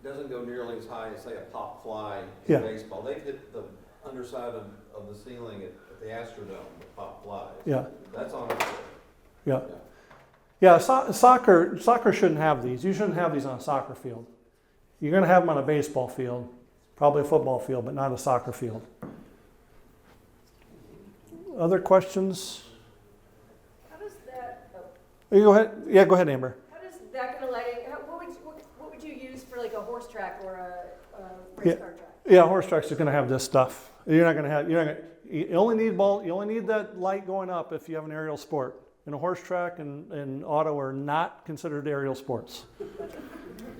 doesn't go nearly as high as, say, a pop fly in Yeah. baseball. They've hit the underside of the ceiling at the Astrodome, the pop flies. Yeah. That's on the floor. Yeah. Yeah, soccer shouldn't have these. You shouldn't have these on a soccer field. You're going to have them on a baseball field, probably a football field, but not a soccer field. Other questions? How does that, You go ahead. Yeah, go ahead, Amber. how does that kind of lighting, what would you use for like a horse track or a race car track? Yeah, horse tracks are going to have this stuff. You only need that light going up if you have an aerial sport. And a horse track and auto are not considered aerial sports.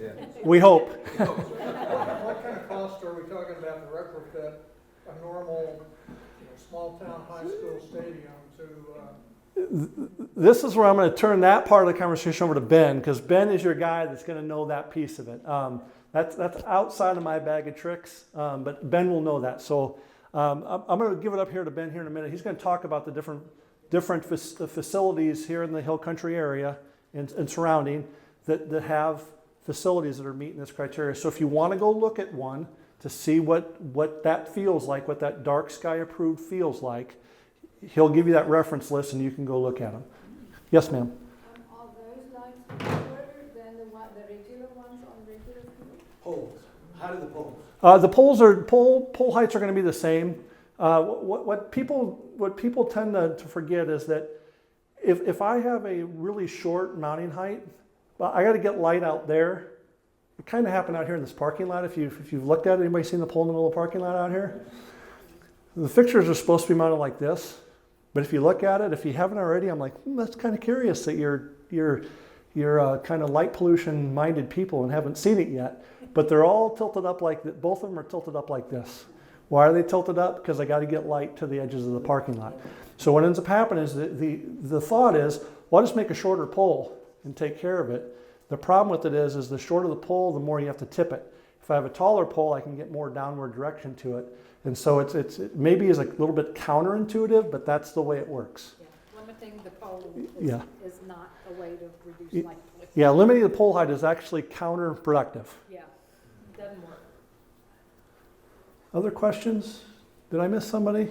Yeah. We hope. What kind of cost are we talking about to retrofit a normal, small town high school stadium to, This is where I'm going to turn that part of the conversation over to Ben, because Ben is your guy that's going to know that piece of it. That's outside of my bag of tricks, but Ben will know that. So I'm going to give it up here to Ben here in a minute. He's going to talk about the different facilities here in the Hill Country area and surrounding that have facilities that are meeting this criteria. So if you want to go look at one to see what that feels like, what that DarkSky approved feels like, he'll give you that reference list and you can go look at them. Yes, ma'am. Are those lights shorter than the regular ones on regular field? Poles, how do the poles? The pole heights are going to be the same. What people tend to forget is that if I have a really short mounting height, I got to get light out there. It kind of happened out here in this parking lot. If you've looked at it, anybody seen the pole in the middle of the parking lot out here? The fixtures are supposed to be mounted like this, but if you look at it, if you haven't already, I'm like, that's kind of curious that you're kind of light pollution minded people and haven't seen it yet. But they're all tilted up like that. Both of them are tilted up like this. Why are they tilted up? Because I got to get light to the edges of the parking lot. So what ends up happening is that the thought is, well, I'll just make a shorter pole and take care of it. The problem with it is the shorter the pole, the more you have to tip it. If I have a taller pole, I can get more downward direction to it. And so it maybe is a little bit counterintuitive, but that's the way it works. Yeah, limiting the pole Yeah. is not a way to reduce light pollution. Yeah, limiting the pole height is actually counterproductive. Yeah, doesn't work. Other questions? Did I miss somebody?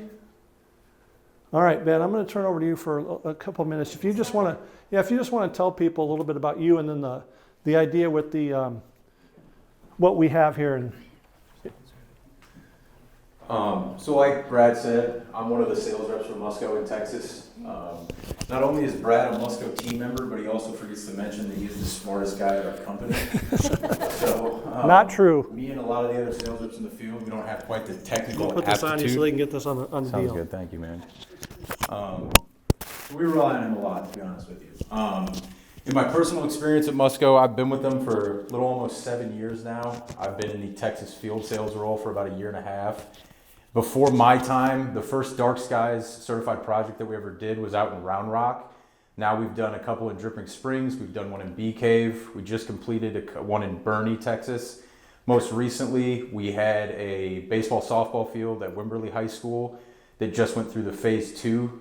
All right, Ben, I'm going to turn over to you for a couple minutes. If you just want to tell people a little bit about you and then the idea with the what we have here. And So like Brad said, I'm one of the sales reps for Musco in Texas. Not only is Brad a Musco team member, but he also forgets to mention that he's the smartest guy at our company. So, not true. Me and a lot of the other sales reps in the field, we don't have quite the technical We'll put this on you so they can get this on the Sounds deal. good, thank you, man. We rely on him a lot, to be honest with you. In my personal experience at Musco, I've been with them for a little almost 7 years now. I've been in the Texas field sales role for about 1.5 years. Before my time, the first Dark Skies certified project that we ever did was out in Round Rock. Now we've done a couple in Dripping Springs. We've done one in Bee Cave. We just completed one in Bernie, Texas. Most recently, we had a baseball softball field at Wimberley High School that just went through the phase 2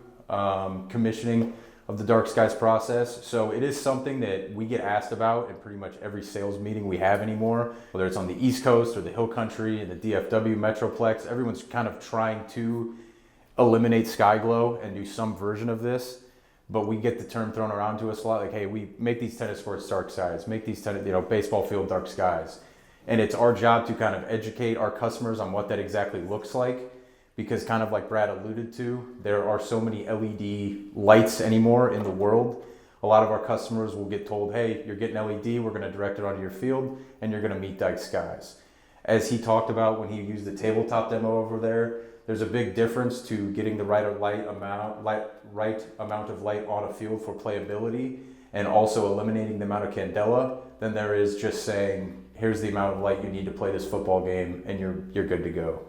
commissioning of the Dark Skies process. So it is something that we get asked about in pretty much every sales meeting we have anymore, whether it's on the East Coast or the Hill Country and the DFW Metroplex. Everyone's kind of trying to eliminate sky glow and do some version of this, but we get the term thrown around to us a lot, like, hey, we make these tennis courts dark skies, make these baseball field dark skies. And it's our job to kind of educate our customers on what that exactly looks like, because kind of like Brad alluded to, there are so many LED lights anymore in the world. A lot of our customers will get told, hey, you're getting LED, we're gonna direct it onto your field, and you're gonna meet dark skies. As he talked about when he used the tabletop demo over there, there's a big difference to getting the right amount of light on a field for playability and also eliminating the amount of candela than there is just saying, here's the amount of light you need to play this football game and you're good to go.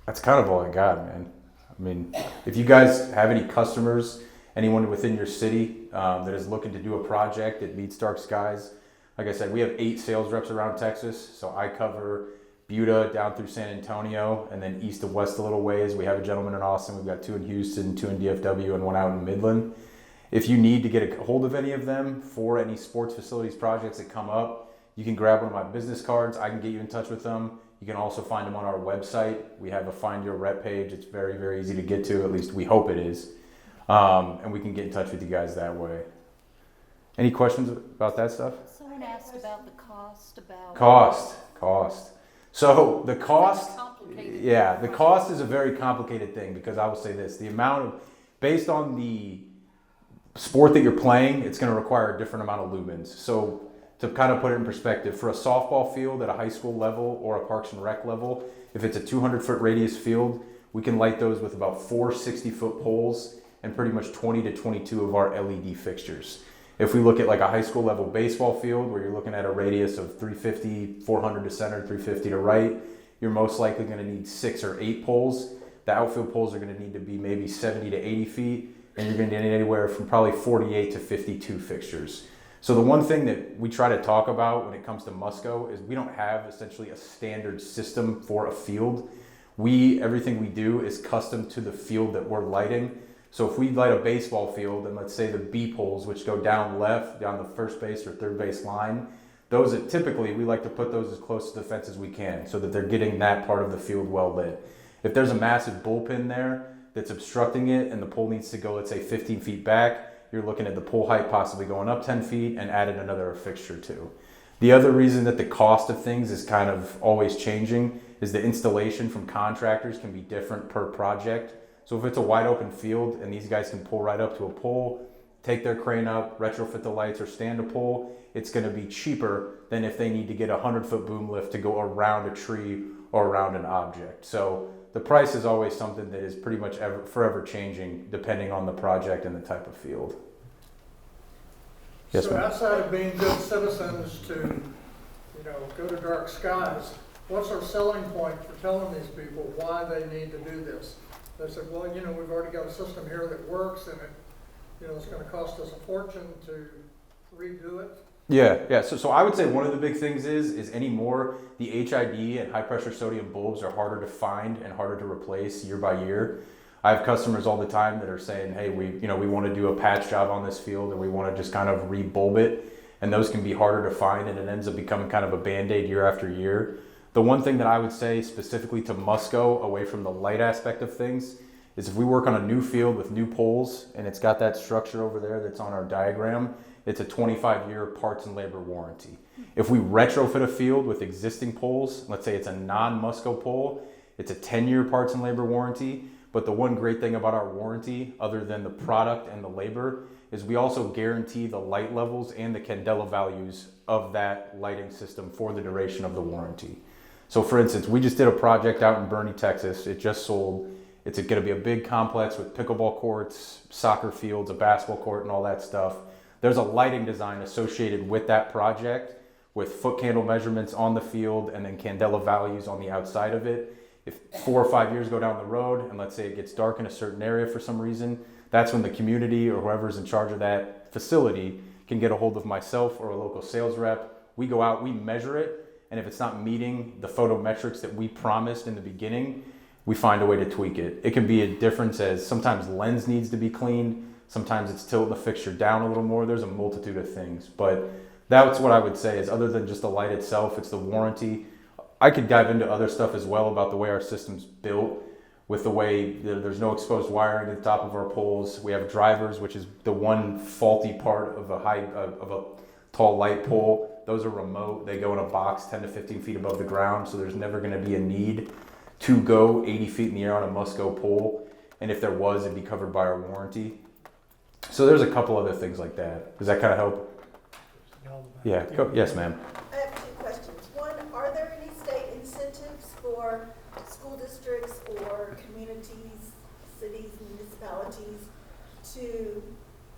That's kind of all I got, man. I mean, if you guys have any customers, anyone within your city that is looking to do a project that meets dark skies, like I said, we have 8 sales reps around Texas. So I cover Buda down through San Antonio and then east and west a little ways. We have a gentleman in Austin. We've got 2 in Houston, 2 in DFW, and 1 out in Midland. If you need to get a hold of any of them for any sports facilities projects that come up, you can grab one of my business cards. I can get you in touch with them. You can also find them on our website. We have a Find Your Rep page. It's very, very easy to get to. At least we hope it is. And we can get in touch with you guys that way. Any questions about that stuff? Someone asked about the cost, Cost. So the cost, the cost is a very complicated thing, because I will say this, based on the sport that you're playing, it's going to require a different amount of lumens. So to kind of put it in perspective, for a softball field at a high school level or a Parks and Rec level, if it's a 200-foot radius field, we can light those with about 4 60-foot poles and pretty much 20 to 22 of our LED fixtures. If we look at like a high school level baseball field where you're looking at a radius of 350, 400 to center, 350 to right, you're most likely going to need 6 or 8 poles. The outfield poles are going to need to be maybe 70 to 80 feet, and you're going to need anywhere from probably 48 to 52 fixtures. So the one thing that we try to talk about when it comes to Musco is we don't have essentially a standard system for a field. Everything we do is custom to the field that we're lighting. So if we light a baseball field and let's say the B poles, which go down left, down the first base or third base line, those typically we like to put those as close to the fence as we can so that they're getting that part of the field well lit. If there's a massive bullpen there that's obstructing it and the pole needs to go, let's say 15 feet back, you're looking at the pole height possibly going up 10 feet and adding another fixture too. The other reason that the cost of things is kind of always changing is the installation from contractors can be different per project. So if it's a wide open field and these guys can pull right up to a pole, take their crane up, retrofit the lights or stand a pole, it's gonna be cheaper than if they need to get a 100-foot boom lift to go around a tree or around an object. So the price is always something that is pretty much forever changing depending on the project and the type of field. Yes, So ma'am. outside of being good citizens to, go to dark skies, what's our selling point for telling these people why they need to do this? They said, well, we've already got a system here that works and it's gonna cost us a fortune to redo it. Yeah. So I would say one of the big things is anymore, the HID and high pressure sodium bulbs are harder to find and harder to replace year by year. I have customers all the time that are saying, hey, we want to do a patch job on this field, or we want to just kind of re-bulb it, and those can be harder to find, and it ends up becoming kind of a band-aid year after year. The one thing that I would say specifically to Musco, away from the light aspect of things, is if we work on a new field with new poles, and it's got that structure over there that's on our diagram, it's a 25-year parts and labor warranty. If we retrofit a field with existing poles, let's say it's a non-Musco pole, it's a 10-year parts and labor warranty. But the one great thing about our warranty, other than the product and the labor, is we also guarantee the light levels and the candela values of that lighting system for the duration of the warranty. So for instance, we just did a project out in Boerne, Texas. It just sold. It's going to be a big complex with pickleball courts, soccer fields, a basketball court, and all that stuff. There's a lighting design associated with that project with foot candle measurements on the field and then candela values on the outside of it. If 4 or 5 years go down the road and let's say it gets dark in a certain area for some reason, that's when the community or whoever's in charge of that facility can get a hold of myself or a local sales rep. We go out, we measure it, and if it's not meeting the photometrics that we promised in the beginning, we find a way to tweak it. It can be a difference as sometimes lens needs to be cleaned, sometimes it's tilting the fixture down a little more. There's a multitude of things, but that's what I would say is other than just the light itself, it's the warranty. I could dive into other stuff as well about the way our system's built, with the way there's no exposed wiring at the top of our poles. We have drivers, which is the one faulty part of a tall light pole. Those are remote. They go in a box 10 to 15 feet above the ground, so there's never going to be a need to go 80 feet in the air on a Musco pole. And if there was, it'd be covered by our warranty. So there's a couple other things like that. Does that kind of help? Yeah. Yes, ma'am. I have two questions. One, are there any state incentives for school districts or communities, cities, municipalities to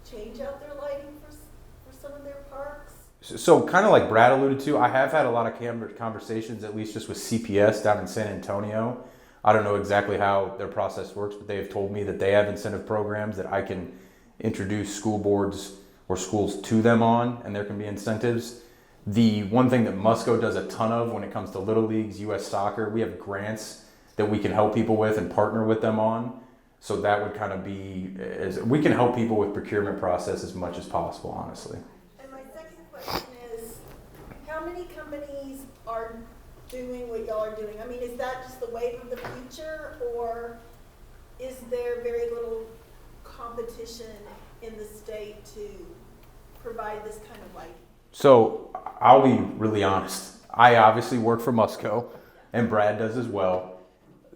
change out their lighting for some of their parks? So kind of like Brad alluded to, I have had a lot of conversations, at least just with CPS down in San Antonio. I don't know exactly how their process works, but they have told me that they have incentive programs that I can introduce school boards or schools to them on, and there can be incentives. The one thing that Musco does a ton of when it comes to Little Leagues, U.S. Soccer, we have grants that we can help people with and partner with them on. So that would kind of be, we can help people with procurement process as much as possible, honestly. And my second question is, how many companies are doing what y'all are doing? I mean, is that just the wave of the future, or is there very little competition in the state to provide this kind of lighting? So I'll be really honest. I obviously work for Musco, and Brad does as well.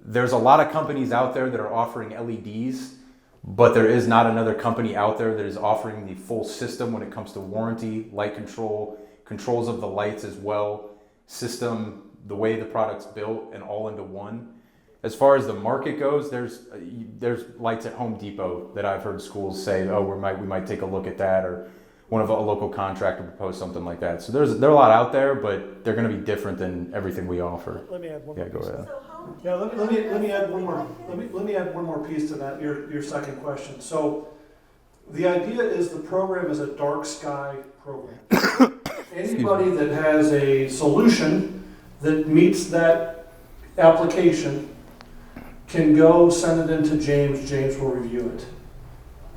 There's a lot of companies out there that are offering LEDs, but there is not another company out there that is offering the full system when it comes to warranty, light control, controls of the lights as well, system, the way the product's built, and all into one. As far as the market goes, there's lights at Home Depot that I've heard schools say, oh, we might take a look at that, or one of a local contractor propose something like that. So there are a lot out there, but they're going to be different than everything we offer. Let me add one. Yeah, go ahead. Yeah, let me add one more. Let me add one more piece to that. Your second question. So the idea is the program is a dark sky program. Anybody that has a solution that meets that application can go send it in to James. James will review it.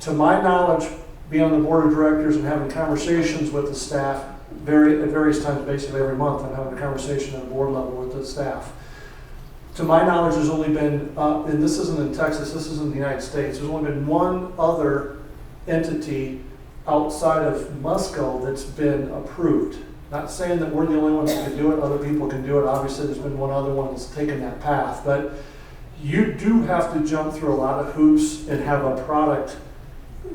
To my knowledge, being on the board of directors and having conversations with the staff at various times, basically every month, I'm having a conversation at a board level with the staff. to my knowledge, there's only been, and this isn't in Texas, this is in the United States, there's only been one other entity outside of Musco that's been approved. Not saying that we're the only ones that can do it, other people can do it. Obviously, there's been one other one that's taken that path. But you do have to jump through a lot of hoops and have a product,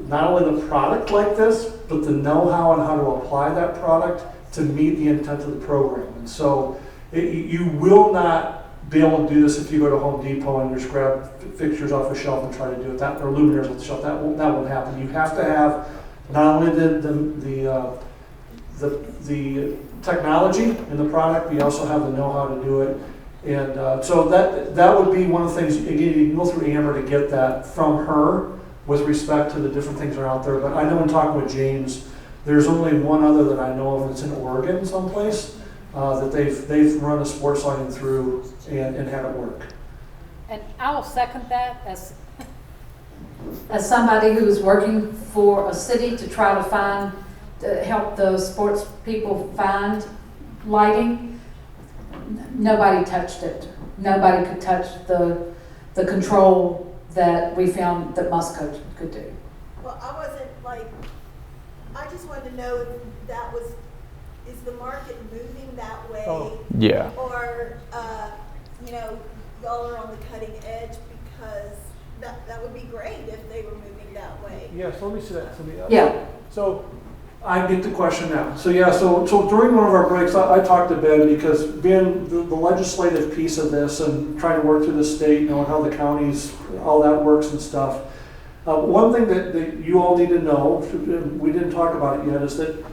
not only the product like this, but the know-how and how to apply that product to meet the intent of the program. And so you will not be able to do this if you go to Home Depot and just grab fixtures off a shelf and try to do it, or luminaires off the shelf. That won't happen. You have to have not only the technology in the product, but you also have the know-how to do it. And so that would be one of the things, again, you can go through Amber to get that from her with respect to the different things that are out there. But I know in talking with James, there's only one other that I know of that's in Oregon someplace that they've run a sports lighting through and had it work. And I will second that as somebody who is working for a city to try to help the sports people find lighting. Nobody touched it. Nobody could touch the control that we found that Musco could do. Well, I just wanted to know if is the market moving that way? Oh. Yeah. Or, y'all are on the cutting edge, because that would be great if they were moving that way. Yeah, so let me see that. Yeah. So I get the question now. So during one of our breaks, I talked to Ben, because being the legislative piece of this and trying to work through the state, how the counties, all that works and stuff. One thing that you all need to know, we didn't talk about it yet, is that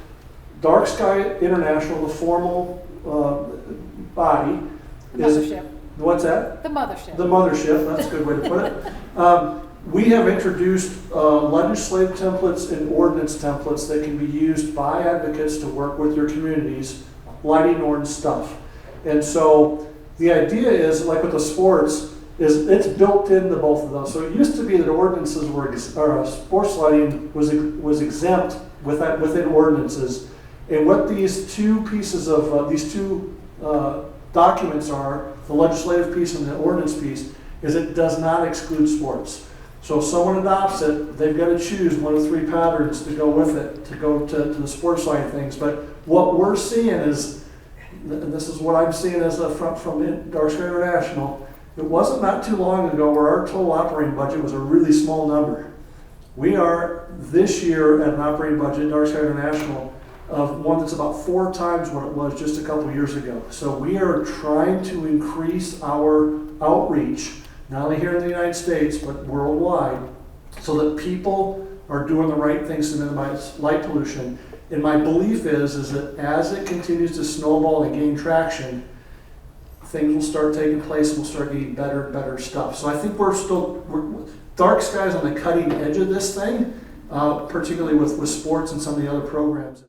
DarkSky International, the formal body, The mothership. What's that? The mothership. The mothership, that's a good way to put it. We have introduced legislative templates and ordinance templates that can be used by advocates to work with your communities, lighting ordinance stuff. And so the idea is, like with the sports, is it's built into both of those. So it used to be that ordinances or sports lighting was exempt within ordinances. And what these two pieces of these two documents are, the legislative piece and the ordinance piece, is it does not exclude sports. So if someone adopts it, they've got to choose one of three patterns to go with it, to go to the sports side of things. But what we're seeing is, and this is what I'm seeing as from DarkSky International, it wasn't not too long ago where our total operating budget was a really small number. We are this year at an operating budget, DarkSky International, of one that's about 4 times what it was just a couple years ago. So we are trying to increase our outreach, not only here in the United States, but worldwide, so that people are doing the right things to minimize light pollution. And my belief is that as it continues to snowball and gain traction, things will start taking place and we'll start getting better and better stuff. So I think DarkSky's on the cutting edge of this thing, particularly with sports and some of the other programs.